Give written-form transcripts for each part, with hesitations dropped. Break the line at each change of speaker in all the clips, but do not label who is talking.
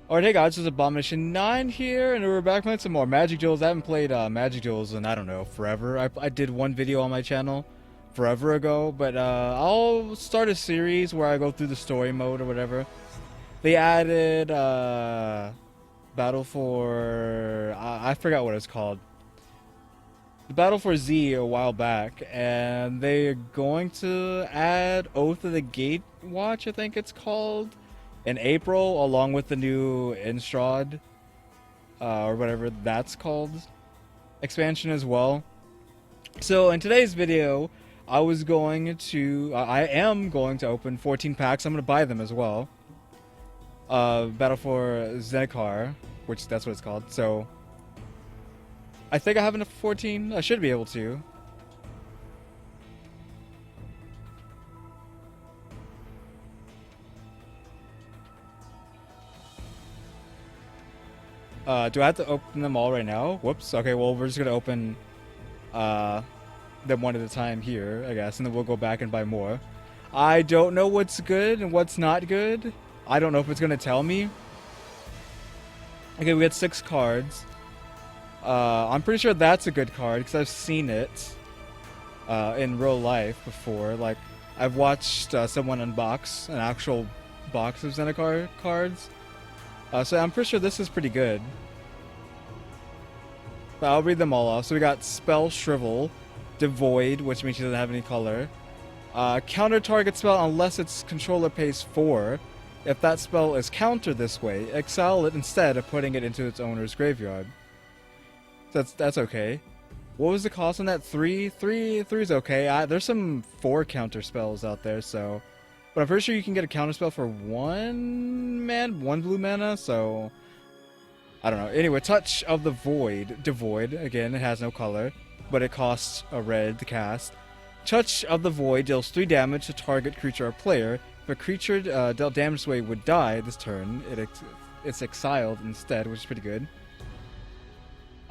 Alright, hey guys, this is Abomination 9 here, and we're back playing some more Magic Duels. I haven't played Magic Duels in, I don't know, forever. I did one video on my channel forever ago, but I'll start a series where I go through the story mode or whatever. They added Battle for... I forgot what it's called. The Battle for Z a while back, and they're going to add Oath of the Gate Watch, I think it's called, in April, along with the new Instrad, or whatever that's called, expansion as well. So in today's video, I am going to open 14 packs. I'm going to buy them as well. Battle for Zendikar, which that's what it's called. So I think I have enough for 14. I should be able to. Do I have to open them all right now? Whoops. Okay, well, we're just going to open them one at a time here, I guess, and then we'll go back and buy more. I don't know what's good and what's not good. I don't know if it's going to tell me. Okay, we got 6 cards. I'm pretty sure that's a good card because I've seen it in real life before. Like, I've watched someone unbox an actual box of Zendikar cards. So I'm pretty sure this is pretty good. But I'll read them all off. So we got Spell Shrivel, Devoid, which means she doesn't have any color. Counter target spell unless its controller pays 4. If that spell is countered this way, exile it instead of putting it into its owner's graveyard. So that's okay. What was the cost on that? 3? 3 is okay. There's some 4 counter spells out there, so... But I'm pretty sure you can get a counterspell for 1 blue mana, so... I don't know. Anyway, Touch of the Void. Devoid. Again, it has no color, but it costs a red to cast. Touch of the Void deals 3 damage to target creature or player. If a creature dealt damage this way would die this turn, it's exiled instead, which is pretty good.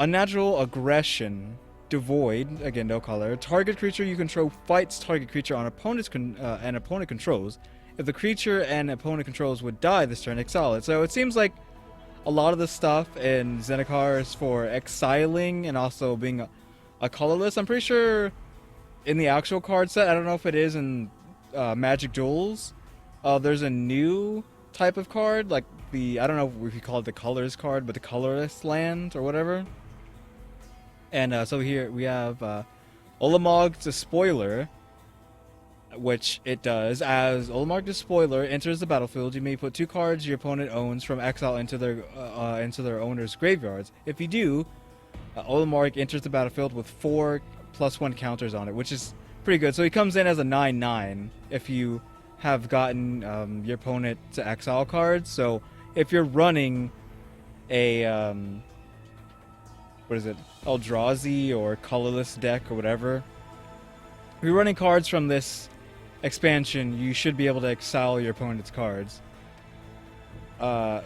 Unnatural Aggression. Devoid, again no color. Target creature you control fights target creature on opponent's and opponent controls. If the creature and opponent controls would die this turn, exile it. So it seems like a lot of the stuff in Zendikar is for exiling and also being a colorless. I'm pretty sure in the actual card set, I don't know if it is in Magic Duels, there's a new type of card, like I don't know if you call it the colors card, but the colorless land or whatever. And so here we have Olimog Despoiler, which it does. As Olimog Despoiler enters the battlefield, you may put 2 cards your opponent owns from exile into their owner's graveyards. If you do, Olimog enters the battlefield with 4 +1 counters on it, which is pretty good. So he comes in as a 9/9 if you have gotten your opponent to exile cards. So if you're running a what is it, Eldrazi or colorless deck or whatever, if you're running cards from this expansion, you should be able to exile your opponent's cards.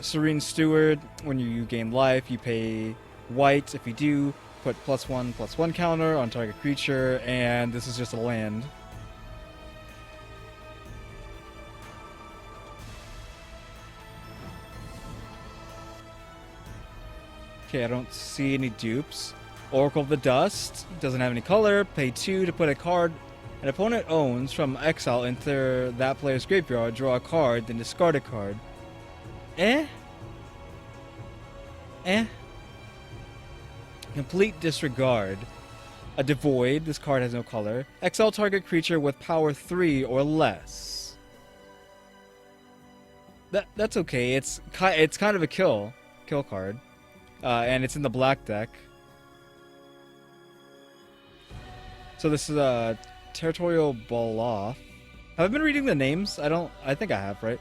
Serene Steward, when you gain life, you pay white. If you do, put +1/+1 counter on target creature, and this is just a land. Okay, I don't see any dupes. Oracle of the Dust doesn't have any color. Pay 2 to put a card an opponent owns from exile into that player's graveyard. Draw a card, then discard a card. Eh? Complete Disregard. A Devoid. This card has no color. Exile target creature with power 3 or less. That's okay. It's kind of a kill card. And it's in the black deck. So this is a Territorial Baloth. Have I been reading the names? I think I have, right?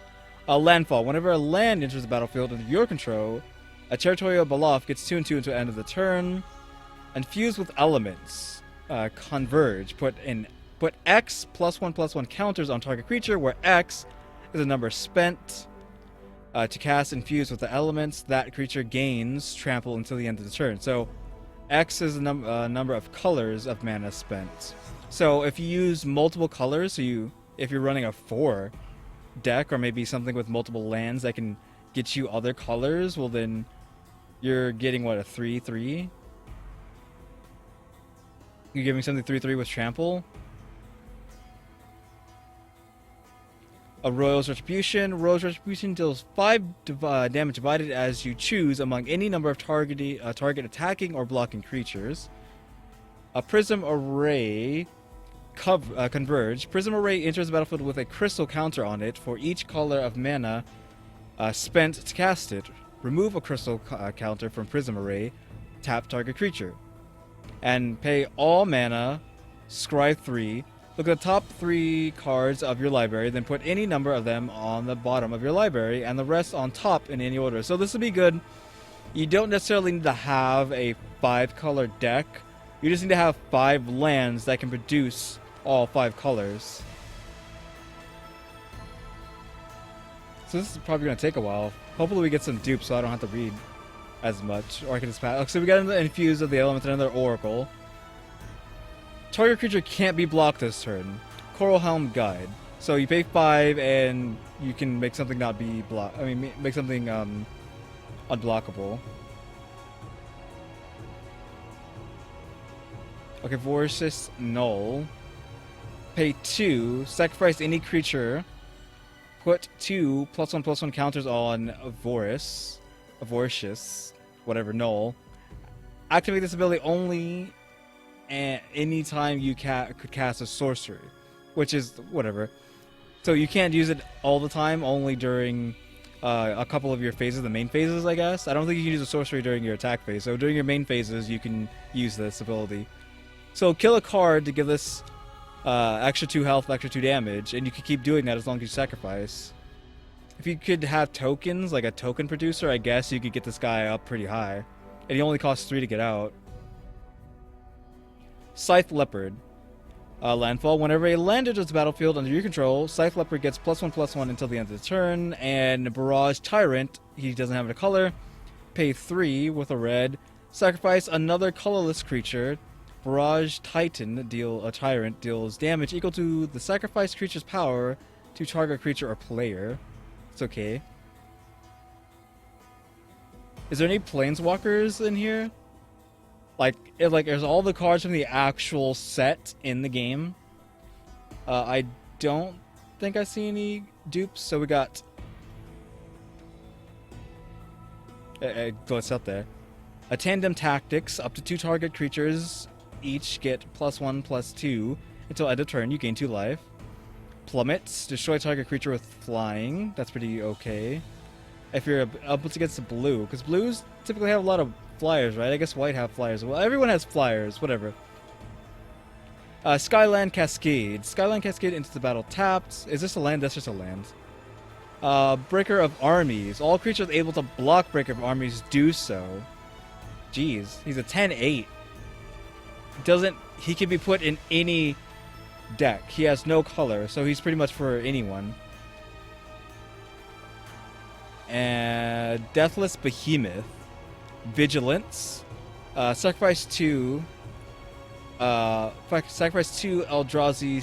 Landfall. Whenever a land enters the battlefield under your control, a Territorial Baloth gets 2/2 until the end of the turn. And fuse with elements. Converge. Put X +1/+1 counters on target creature, where X is a number spent. To cast and fuse with the elements, that creature gains trample until the end of the turn. So X is the number of colors of mana spent. So if you use multiple colors, if you're running a 4 deck, or maybe something with multiple lands that can get you other colors, well then you're getting what, a 3/3? You're giving something 3/3 with trample. A Royal's Retribution. Royal's Retribution deals 5 damage divided as you choose among any number of target attacking or blocking creatures. A Prism Array Converge. Prism Array enters the battlefield with a crystal counter on it for each color of mana spent to cast it. Remove a crystal counter from Prism Array. Tap target creature. And pay all mana. Scry 3. Look at the top 3 cards of your library, then put any number of them on the bottom of your library, and the rest on top in any order. So this would be good. You don't necessarily need to have a 5-color deck. You just need to have 5 lands that can produce all 5 colors. So this is probably going to take a while. Hopefully we get some dupes so I don't have to read as much. Or I can just pass. So we got an Infuse of the Elements and another Oracle. Target creature can't be blocked this turn. Coral Helm Guide. So you pay 5 and you can make something not be blocked. I mean, make something unblockable. Okay, Vorsis Null. Pay 2. Sacrifice any creature. Put 2 +1/+1 counters on Voricious, whatever, Null. Activate this ability only and anytime you could cast a sorcery, which is whatever. So you can't use it all the time, only during a couple of your phases, the main phases, I guess. I don't think you can use a sorcery during your attack phase, so during your main phases you can use this ability. So kill a card to give this extra 2 health, extra 2 damage, and you can keep doing that as long as you sacrifice. If you could have tokens, like a token producer, I guess you could get this guy up pretty high. And he only costs 3 to get out. Scythe Leopard. Landfall. Whenever a land enters the battlefield under your control, Scythe Leopard gets +1/+1 until the end of the turn. And Barrage Tyrant, he doesn't have a color. Pay 3 with a red. Sacrifice another colorless creature. Barrage Titan, a Tyrant, deals damage equal to the sacrificed creature's power to target creature or player. It's okay. Is there any Planeswalkers in here? Like there's all the cards from the actual set in the game. I don't think I see any dupes, so we got... What's up there? A Tandem Tactics, up to 2 target creatures each get +1/+2 until end of turn. You gain 2 life. Plummets, destroy target creature with flying. That's pretty okay. If you're up against the blue, because blues typically have a lot of flyers, right? I guess white have flyers. Well, everyone has flyers, whatever. Skyland Cascade. Skyland Cascade into the battle tapped. Is this a land? That's just a land. Breaker of Armies. All creatures able to block Breaker of Armies do so. Jeez, he's a 10/8. He can be put in any deck. He has no color, so he's pretty much for anyone. And Deathless Behemoth. Vigilance. Sacrifice 2. Sacrifice 2 Eldrazi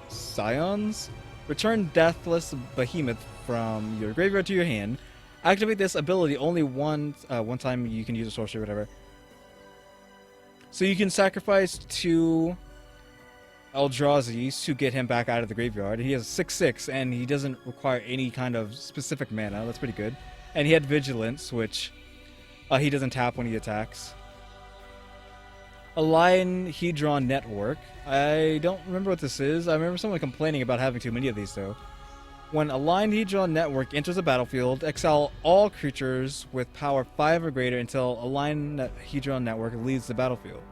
Scions. Return Deathless Behemoth from your graveyard to your hand. Activate this ability only one time you can use a sorcery or whatever. So you can sacrifice 2 Eldrazi to get him back out of the graveyard. He has 6/6 and he doesn't require any kind of specific mana. That's pretty good. And he had Vigilance, which he doesn't tap when he attacks. Align Hedron Network. I don't remember what this is. I remember someone complaining about having too many of these, though. When Align Hedron Network enters the battlefield, exile all creatures with power 5 or greater until Align Hedron Network leaves the battlefield.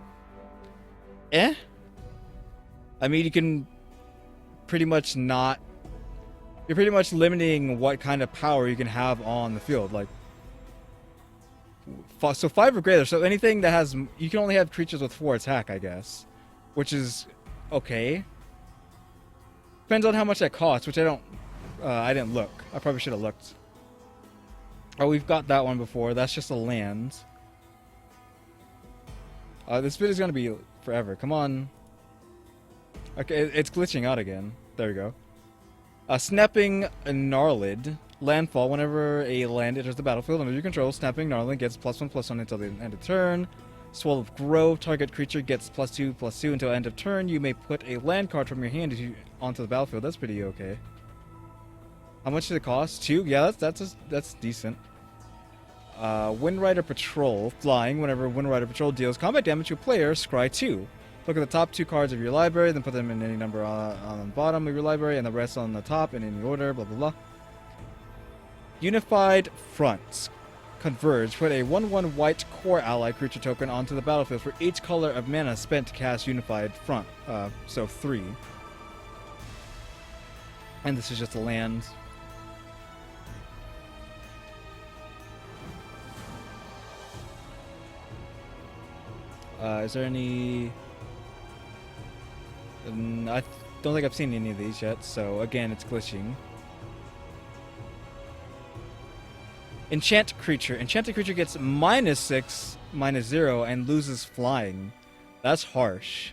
I mean, you can pretty much not... You're pretty much limiting what kind of power you can have on the field. Like, so 5 or greater. So anything that has... You can only have creatures with 4 attack, I guess. Which is okay. Depends on how much that costs, which I don't... I didn't look. I probably should have looked. Oh, we've got that one before. That's just a land. This video is going to be forever. Come on. Okay, it's glitching out again. There we go. Snapping Gnarlid. Landfall. Whenever a land enters the battlefield under your control, Snapping Gnarlid gets +1/+1 until the end of turn. Swell of Growth. Target creature gets +2/+2 until end of turn. You may put a land card from your hand onto the battlefield. That's pretty okay. How much does it cost? 2? Yeah, that's decent. Windrider Patrol. Flying. Whenever Windrider Patrol deals combat damage to a player, scry 2. Look at the top 2 cards of your library, then put them in any number on the bottom of your library, and the rest on the top in any order, blah blah blah. Unified Front. Converge. Put a 1/1 white core ally creature token onto the battlefield for each color of mana spent to cast Unified Front. So 3. And this is just a land. Is there any... I don't think I've seen any of these yet, so again, it's glitching. Enchant Creature. Enchanted creature gets -6, -0, and loses flying. That's harsh.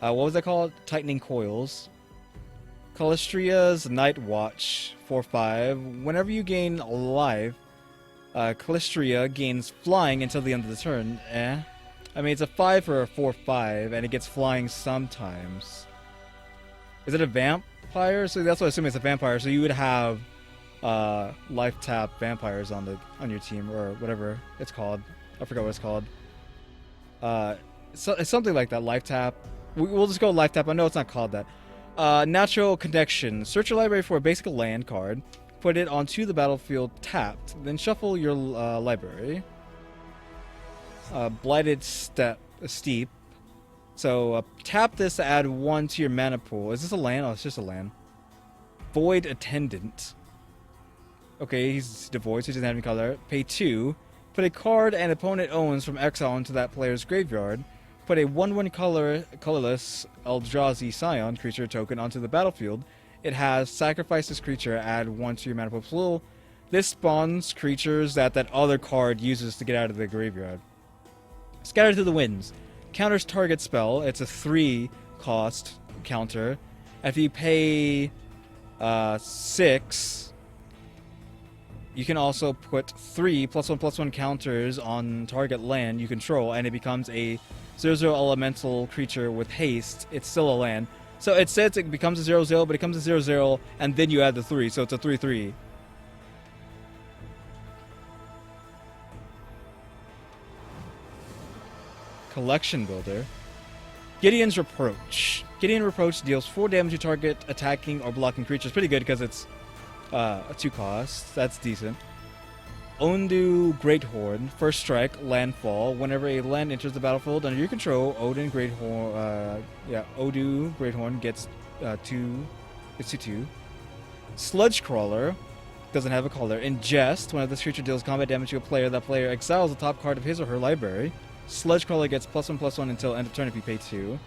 What was that called? Tightening Coils. Callistria's Night Watch. 4/5. Whenever you gain life, Callistria gains flying until the end of the turn. I mean, it's a 5 for a 4/5, and it gets flying sometimes. Is it a vampire? So that's what I assume it's a vampire. So you would have life tap vampires on your team, or whatever it's called. I forgot what it's called. So it's something like that. Life tap. We'll just go life tap. I know it's not called that. Natural Connection. Search your library for a basic land card. Put it onto the battlefield tapped. Then shuffle your library. Blighted Steep. So tap this to add 1 to your mana pool. Is this a land? Oh, it's just a land. Void Attendant. Okay, he's devoid, so he doesn't have any color. Pay 2. Put a card an opponent owns from exile into that player's graveyard. Put a 1/1 colorless Eldrazi Scion creature token onto the battlefield. It has sacrifice this creature, add 1 to your mana pool. This spawns creatures that other card uses to get out of the graveyard. Scatter to the Winds. Counters target spell. It's a 3 cost counter. If you pay 6, you can also put 3 +1/+1 counters on target land you control, and it becomes a 0/0 elemental creature with haste. It's still a land. So it says it becomes a 0/0, but it becomes a 0/0, and then you add the 3, so it's a 3/3. Collection Builder. Gideon's Reproach. Gideon Reproach deals 4 damage to target attacking or blocking creatures. Pretty good because it's a 2 cost. That's decent. Ondu Greathorn. First strike, landfall. Whenever a land enters the battlefield under your control, Odu Greathorn gets 2. It's 2/2. Sludge Crawler. Doesn't have a color. Ingest. Whenever this creature deals combat damage to a player, that player exiles the top card of his or her library. Sludge Crawler gets +1/+1 until end of turn if you pay 2.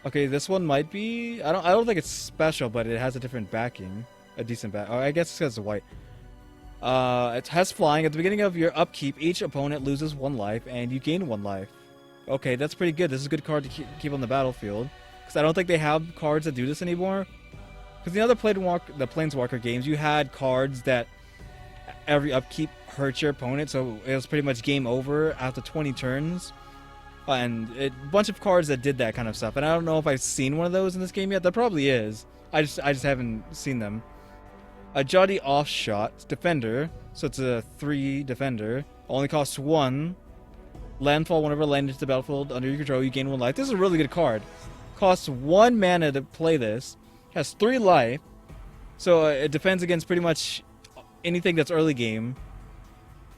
Okay, this one might be... I don't think it's special, but it has a different backing. A decent back. Oh, I guess it's because it's white. It has flying. At the beginning of your upkeep, each opponent loses 1 life, and you gain 1 life. Okay, that's pretty good. This is a good card to keep on the battlefield. Because I don't think they have cards that do this anymore. Because the other Planeswalker games, you had cards that every upkeep hurt your opponent, so it was pretty much game over after 20 turns. And a bunch of cards that did that kind of stuff. And I don't know if I've seen one of those in this game yet. There probably is. I just haven't seen them. A Jotty Offshot. Defender. So it's a 3 defender. Only costs 1. Landfall. Whenever land into the battlefield under your control, you gain 1 life. This is a really good card. Costs 1 mana to play this. Has 3 life. So it defends against pretty much anything that's early game.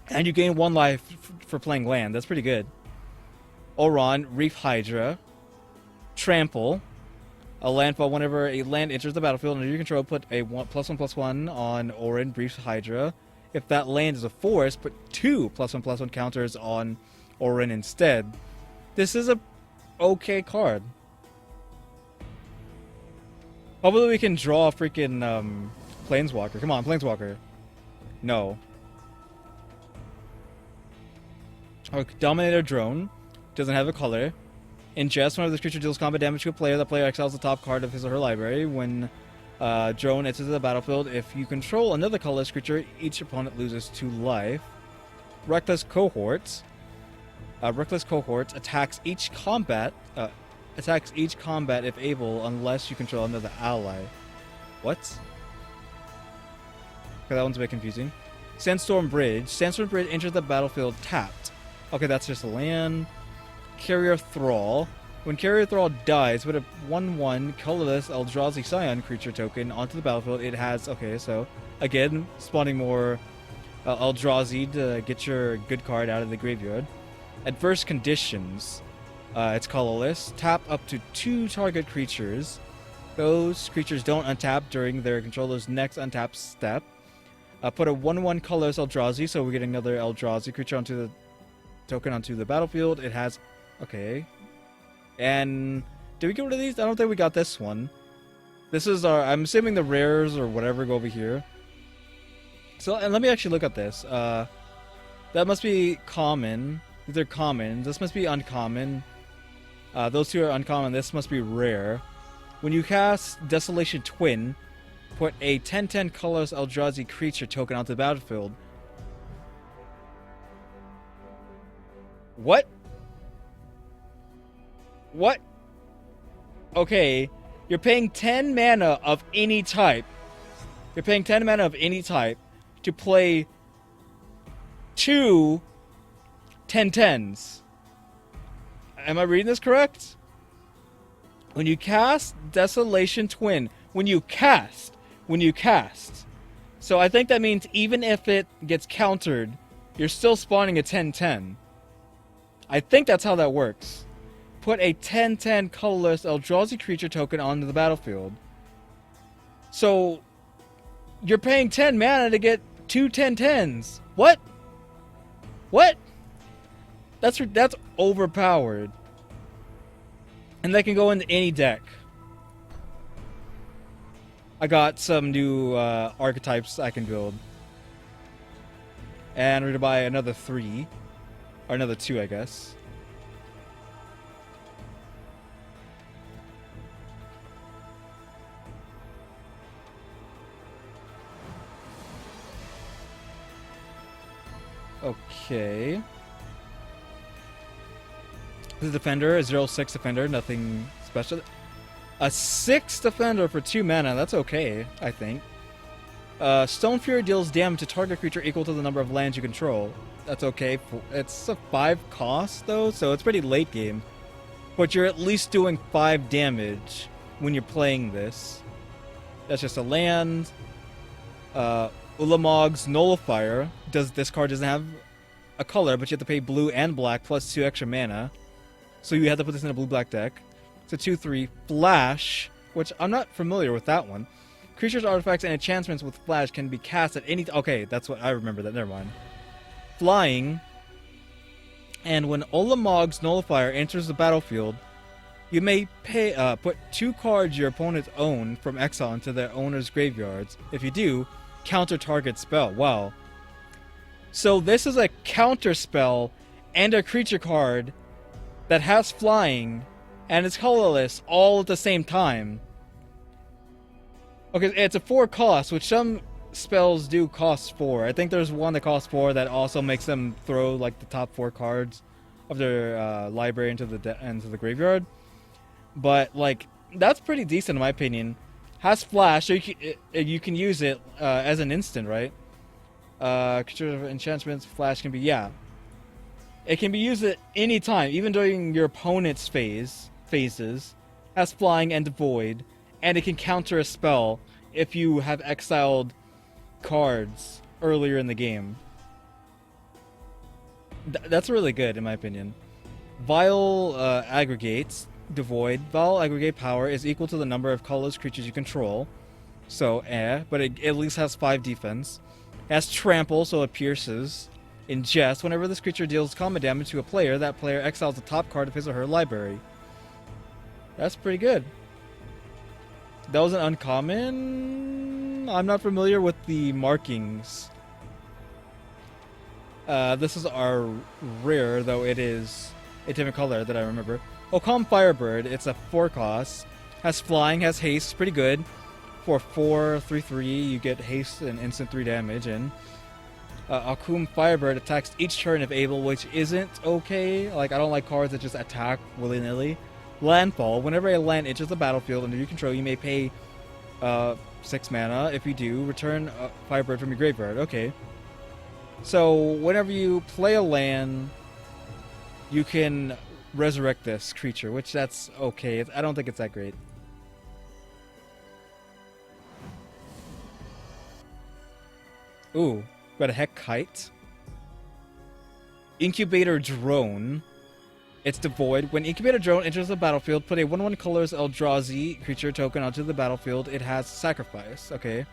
And you gain 1 life for playing land. That's pretty good. Oron, Reef Hydra. Trample. A landfall. Whenever a land enters the battlefield under your control, put a +1/+1 on Oron, Reef Hydra. If that land is a forest, put 2 +1/+1 counters on Oron instead. This is a okay card. Hopefully we can draw a freaking Planeswalker. Come on, Planeswalker. No. Dominator Drone. Doesn't have a color. In Jest, whenever this creature deals combat damage to a player, the player exiles the top card of his or her library. When drone enters the battlefield, if you control another colorless creature, each opponent loses 2 life. Reckless Cohorts. Reckless Cohorts attacks each combat if able, unless you control another ally. What? Okay, that one's a bit confusing. Sandstorm Bridge. Sandstorm Bridge enters the battlefield tapped. Okay, that's just a land. Carrier Thrall. When Carrier Thrall dies, put a 1/1 colorless Eldrazi Scion creature token onto the battlefield. It has, okay, so again, spawning more Eldrazi to get your good card out of the graveyard. Adverse Conditions. It's colorless. Tap up to 2 target creatures. Those creatures don't untap during their controller's next untap step. Put a 1/1 colorless Eldrazi, so we're getting another Eldrazi creature onto the token onto the battlefield. It has, okay. And did we get rid of these? I don't think we got this one. This is our, I'm assuming the rares or whatever go over here. So, and let me actually look at this. That must be common. These are common. This must be uncommon. Those two are uncommon. This must be rare. When you cast Desolation Twin, put a 10/10 colorless Eldrazi creature token onto the battlefield. What? What? Okay, you're paying 10 mana of any type. You're paying 10 mana of any type to play 2 10/10s. Am I reading this correct? When you cast Desolation Twin, when you cast. So I think that means even if it gets countered, you're still spawning a 10/10. I think that's how that works. Put a 10/10 colorless Eldrazi creature token onto the battlefield. So you're paying 10 mana to get 2 10/10s. What? What? That's overpowered. And they can go into any deck. I got some new archetypes I can build. And we're gonna buy another 3. Or another 2, I guess. Okay. The defender, a 0/6 defender, nothing special. A 6 defender for 2 mana, that's okay, I think. Stone Fury deals damage to target creature equal to the number of lands you control. That's okay. It's a 5 cost, though, so it's pretty late game. But you're at least doing 5 damage when you're playing this. That's just a land. Ulamog's Nullifier. This card doesn't have a color, but you have to pay blue and black plus 2 extra mana. So you have to put this in a blue-black deck. It's a 2/3 Flash, which I'm not familiar with that one. Creatures, artifacts, and enchantments with Flash can be cast at any... Okay, that's what I remember that. Never mind. Flying. And when Ulamog's Nullifier enters the battlefield, you may put 2 cards your opponents own from exile into their owner's graveyards. If you do, counter target spell. Wow. So this is a counter spell and a creature card that has flying and it's colorless all at the same time. Okay, it's a 4 cost, which some spells do cost 4. I think there's one that costs 4 that also makes them throw like the top 4 cards of their library into the graveyard. But like that's pretty decent in my opinion. Has flash, so you can use it as an instant, right? Creature of enchantments, flash can be, yeah. It can be used at any time, even during your opponent's phases. Has flying and void, and it can counter a spell if you have exiled cards earlier in the game. That's really good in my opinion. Vile aggregates devoid. Vile aggregate power is equal to the number of colorless creatures you control. So but it at least has 5 defense. It has trample, so it pierces. Ingest. Whenever this creature deals combat damage to a player, that player exiles the top card of his or her library. That's pretty good. That was an uncommon. I'm not familiar with the markings. This is our rare, though it is a different color that I remember. Ocom Firebird, it's a 4 cost. Has flying, has haste, pretty good. For 4/3/3, you get haste and instant 3 damage. And Akum Firebird attacks each turn if able, which isn't okay. Like, I don't like cards that just attack willy-nilly. Landfall, whenever a land enters the battlefield under your control, you may pay 6 mana. If you do, return Firebird from your graveyard. Okay. So, whenever you play a land, you can resurrect this creature, which that's okay. I don't think it's that great. Ooh, got a Heck Kite. Incubator Drone. It's devoid. When Incubator Drone enters the battlefield, put a 1/1 colors Eldrazi creature token onto the battlefield. It has sacrifice. Okay.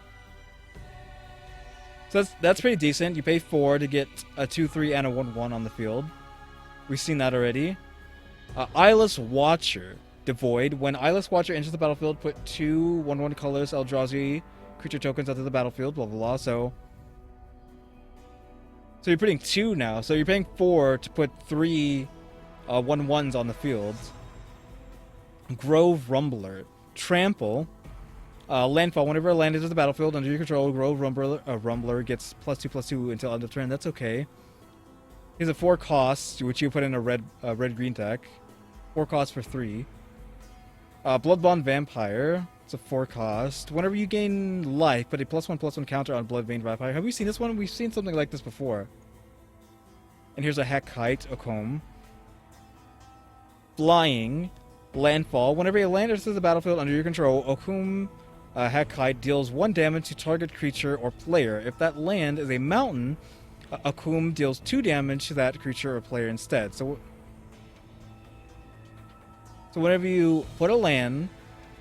So that's pretty decent. You pay 4 to get a 2/3 and a 1/1 on the field. We've seen that already. Eyeless Watcher. Devoid. When Eyeless Watcher enters the battlefield, put 2 1/1 colors Eldrazi creature tokens onto the battlefield. Blah, blah, blah. So you're putting 2 now. So you're paying 4 to put 3 1/1s on the field. Grove Rumbler. Trample. Landfall. Whenever a land enters the battlefield under your control, Grove Rumbler gets +2/+2 until end of turn. That's okay. He's a 4 cost, which you put in a red-green deck. 4 cost for 3. Bloodbond Vampire. It's a 4 cost. Whenever you gain life, put a +1/+1 counter on Bloodbane Vampire. Have we seen this one? We've seen something like this before. And here's a Heck Kite, Ocom. Flying. Landfall. Whenever a land enters the battlefield under your control, Ocom Heck Kite deals 1 damage to target creature or player. If that land is a mountain, Akum deals 2 damage to that creature or player instead. So whenever you put a land,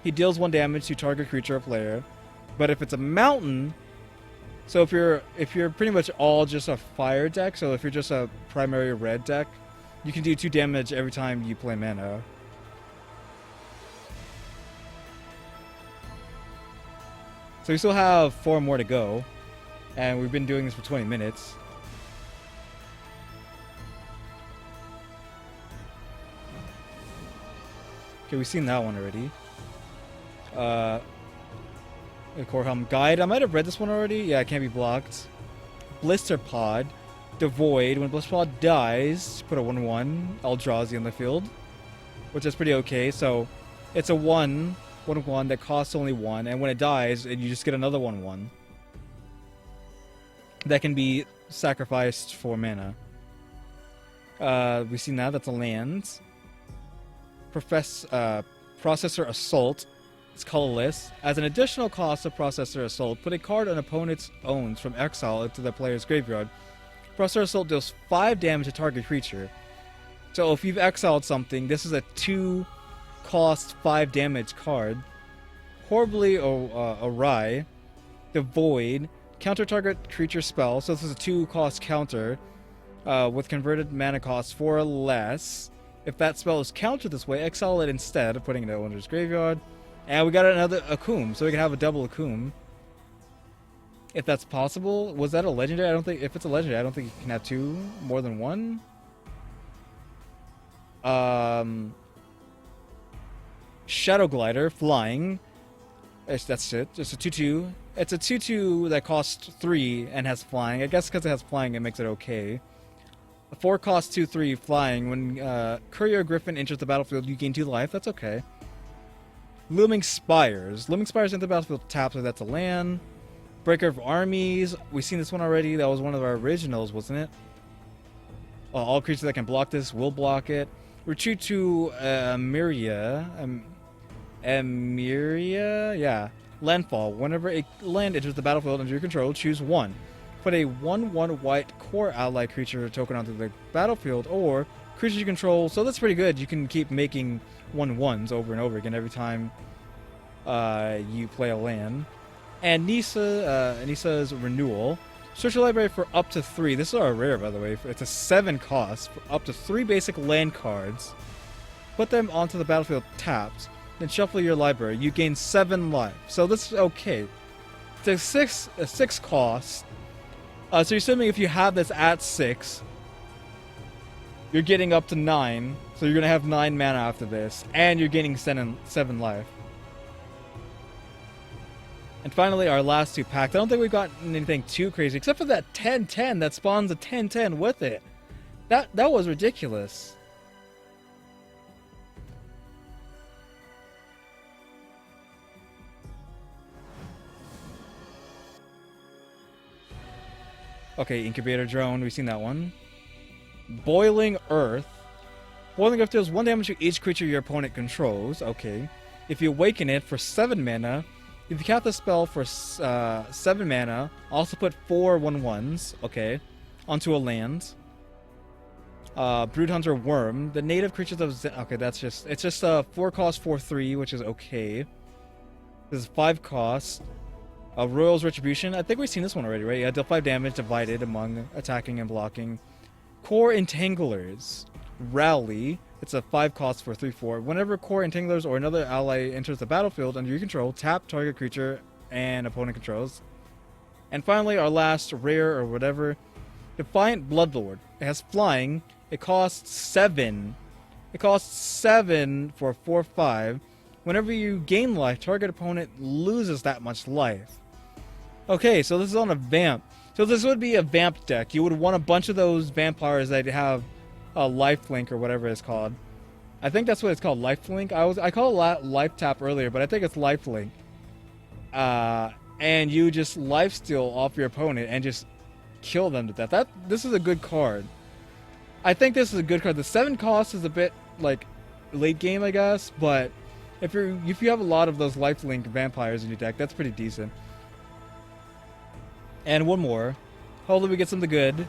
he deals 1 damage to target creature or player. But if it's a mountain, so if you're pretty much all just a fire deck, so if you're just a primary red deck, you can do 2 damage every time you play mana. So we still have 4 more to go, and we've been doing this for 20 minutes. Okay, we've seen that one already. Corehelm Guide. I might have read this one already. Yeah, it can't be blocked. Blister Pod. Devoid. When Blister Pod dies, put a 1/1 Eldrazi on the field, which is pretty okay. So it's a 1/1 that costs only 1, and when it dies, you just get another 1/1 that can be sacrificed for mana. We've seen that. That's a land. Processor Assault. It's colorless. As an additional cost of Processor Assault, put a card an opponent's owns from exile into the player's graveyard. Processor Assault deals 5 damage to target creature. So if you've exiled something, this is a 2 cost 5 damage card. Horribly Awry. Devoid. Counter target creature spell. So this is a 2 cost counter with converted mana cost 4 or less. If that spell is countered this way, exile it instead of putting it into his graveyard. And we got another Akum, so we can have a double Akum. If that's possible. Was that a legendary? I don't think. If it's a legendary, I don't think you can have 2 more than 1. Shadow Glider, flying. That's it. It's a 2/2. It's a 2/2 that costs 3 and has flying. I guess because it has flying, it makes it okay. A 4 cost 2/3 flying. When Courier Griffin enters the battlefield, you gain 2 life. That's okay. Looming Spires. Looming Spires enter the battlefield tapped, so that's a land. Breaker of Armies. We've seen this one already. That was one of our originals, wasn't it? All creatures that can block this will block it. Retreat to Emiria. Emiria? Yeah. Landfall. Whenever a land enters the battlefield under your control, choose 1. Put a 1/1 white core ally creature token onto the battlefield, or creature you control. So that's pretty good. You can keep making 1/1s over and over again every time you play a land. And Nisa's Renewal. Search your library for up to 3. This is our rare, by the way. It's a 7 cost for up to 3 basic land cards. Put them onto the battlefield tapped. Then shuffle your library. You gain 7 life. So this is okay. It's a 6 cost. So you're assuming if you have this at 6, you're getting up to 9. So you're gonna have 9 mana after this, and you're gaining 7 life. And finally, our last 2 packs. I don't think we've gotten anything too crazy, except for that 10/10 that spawns a 10/10 with it. That was ridiculous. Okay, Incubator Drone, we've seen that one. Boiling Earth. Boiling Earth deals 1 damage to each creature your opponent controls. Okay. If you awaken it for 7 mana, if you cast the spell for 7 mana, also put 4 1/1s, okay, onto a land. Broodhunter Worm. The native creatures of okay, it's just a 4 cost 4/3, which is okay. This is 5 cost. Royal's Retribution. I think we've seen this one already, right? Yeah, deal 5 damage divided among attacking and blocking. Core Entanglers. Rally. It's a 5 cost for 3/4. Whenever Core Entanglers or another ally enters the battlefield under your control, tap target creature and opponent controls. And finally, our last rare or whatever, Defiant Bloodlord. It has flying. It costs 7. It costs 7 for 4/5. Whenever you gain life, target opponent loses that much life. Okay, so this is on a vamp. So this would be a vamp deck. You would want a bunch of those vampires that have a lifelink or whatever it's called. I think that's what it's called, lifelink. I call it life tap earlier, but I think it's lifelink. And you just lifesteal off your opponent and just kill them to death. This is a good card. I think this is a good card. The 7 cost is a bit like late game, I guess, but if you have a lot of those lifelink vampires in your deck, that's pretty decent. And one more. Hopefully we get something good.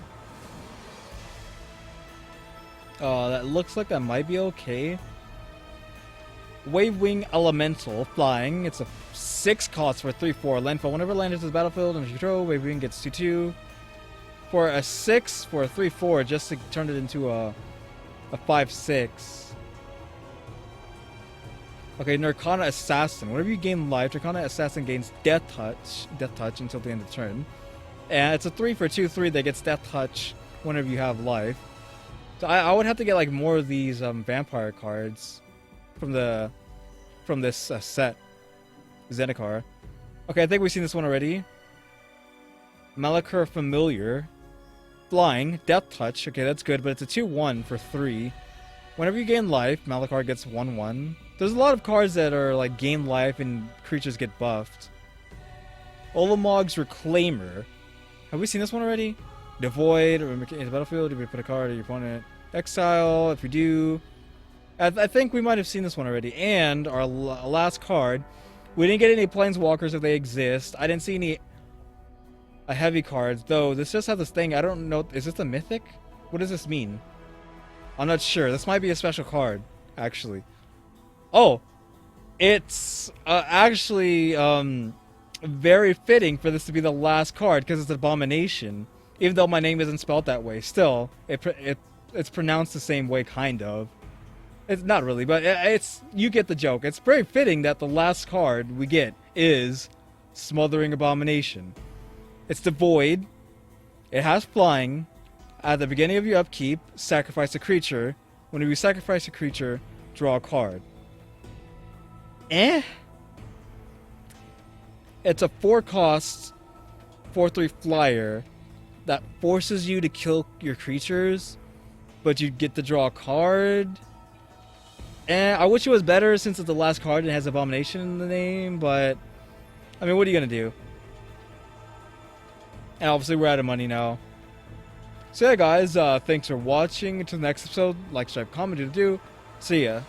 That looks like that might be okay. Wavewing Elemental, flying. It's a 6 cost for 3/4 landfall. Whenever land enters the battlefield under control, Wavewing gets 2/2. For a 6 for a 3/4, just to turn it into a 5/6. Okay, Nirkana Assassin. Whenever you gain life, Nirkana Assassin gains Death Touch until the end of the turn. And it's a 3 for 2/3 that gets Death Touch whenever you have life. So I would have to get like more of these vampire cards from this set, Zendikar. Okay, I think we've seen this one already. Malakir Familiar, flying, Death Touch. Okay, that's good, but it's a 2/1 for 3. Whenever you gain life, Malakir gets 1/1. There's a lot of cards that are like gain life and creatures get buffed. Olamog's Reclaimer. Have we seen this one already? Devoid, or in the battlefield, if you put a card on your opponent. Exile, if you do. I think we might have seen this one already. And our last card. We didn't get any Planeswalkers if they exist. I didn't see any heavy cards, though this just has this thing. I don't know. Is this a mythic? What does this mean? I'm not sure. This might be a special card, actually. Oh, it's actually very fitting for this to be the last card because it's Abomination. Even though my name isn't spelled that way, still it's pronounced the same way, kind of. It's not really, but it's you get the joke. It's very fitting that the last card we get is Smothering Abomination. It's Devoid. It has flying. At the beginning of your upkeep, sacrifice a creature. Whenever you sacrifice a creature, draw a card. It's a 4 cost 4/3 flyer that forces you to kill your creatures, but you get to draw a card. I wish it was better since it's the last card and it has Abomination in the name, but I mean, what are you gonna do? And obviously we're out of money now. So yeah, guys, thanks for watching. Until the next episode, like, subscribe, comment, do. See ya.